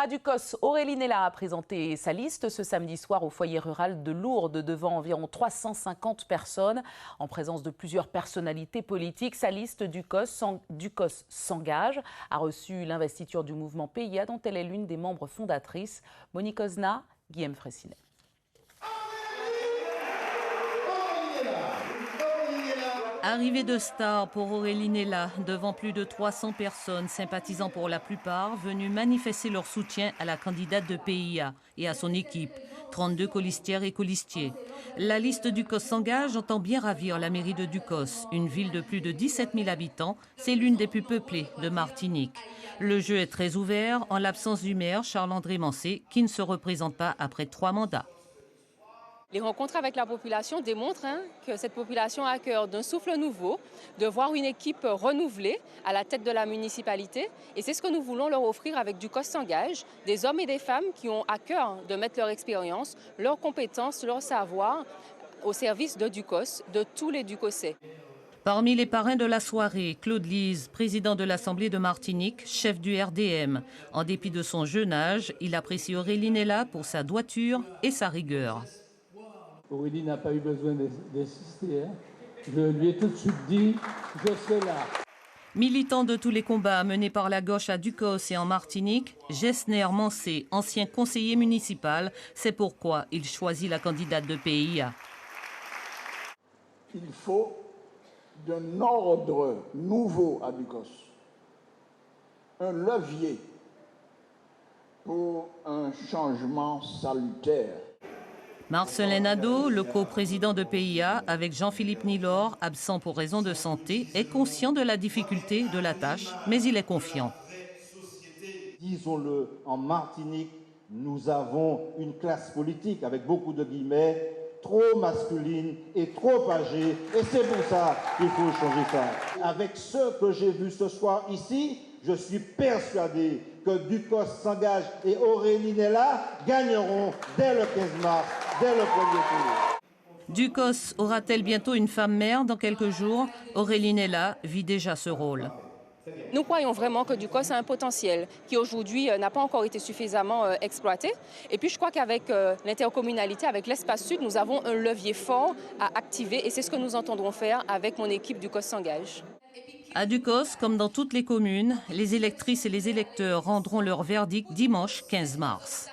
À Ducos, Aurélie Nella a présenté sa liste ce samedi soir au foyer rural de Lourdes devant environ 350 personnes en présence de plusieurs personnalités politiques. Sa liste Ducos s'engage a reçu l'investiture du mouvement PIA dont elle est l'une des membres fondatrices. Monique Ozna, Guillaume Fraissinet. Arrivée de star pour Aurélie Nella devant plus de 300 personnes, sympathisant pour la plupart, venus manifester leur soutien à la candidate de PIA et à son équipe, 32 colistières et colistiers. La liste Ducos s'engage entend bien ravir la mairie de Ducos, une ville de plus de 17 000 habitants. C'est l'une des plus peuplées de Martinique. Le jeu est très ouvert en l'absence du maire Charles-André Mancé, qui ne se représente pas après 3 mandats. Les rencontres avec la population démontrent que cette population a à cœur d'un souffle nouveau, de voir une équipe renouvelée à la tête de la municipalité. Et c'est ce que nous voulons leur offrir avec Ducos s'engage, des hommes et des femmes qui ont à cœur de mettre leur expérience, leurs compétences, leur savoir au service de Ducos, de tous les Ducosais. Parmi les parrains de la soirée, Claude Lise, président de l'Assemblée de Martinique, chef du RDM. En dépit de son jeune âge, il apprécie Aurélie Nella pour sa droiture et sa rigueur. Aurélie n'a pas eu besoin d'insister. Je lui ai tout de suite dit, je serai là. Militant de tous les combats menés par la gauche à Ducos et en Martinique, Gessner Mancé, ancien conseiller municipal, c'est pourquoi il choisit la candidate de PIA. Il faut d'un ordre nouveau à Ducos, un levier pour un changement salutaire. Marcelin Nadeau, le coprésident de PIA, avec Jean-Philippe Nilor, absent pour raison de santé, est conscient de la difficulté de la tâche, mais il est confiant. Disons-le, en Martinique, nous avons une classe politique, avec beaucoup de guillemets, trop masculine et trop âgée, et c'est pour ça qu'il faut changer ça. Avec ce que j'ai vu ce soir ici, je suis persuadé que Ducos s'engage et Aurélie Nella gagneront dès le 15 mars, dès le premier tour. Ducos aura-t-elle bientôt une femme maire dans quelques jours? Aurélie Nella vit déjà ce rôle. Nous croyons vraiment que Ducos a un potentiel qui aujourd'hui n'a pas encore été suffisamment exploité. Et puis je crois qu'avec l'intercommunalité, avec l'espace sud, nous avons un levier fort à activer et c'est ce que nous entendrons faire avec mon équipe Ducos s'engage. À Ducos, comme dans toutes les communes, les électrices et les électeurs rendront leur verdict dimanche 15 mars.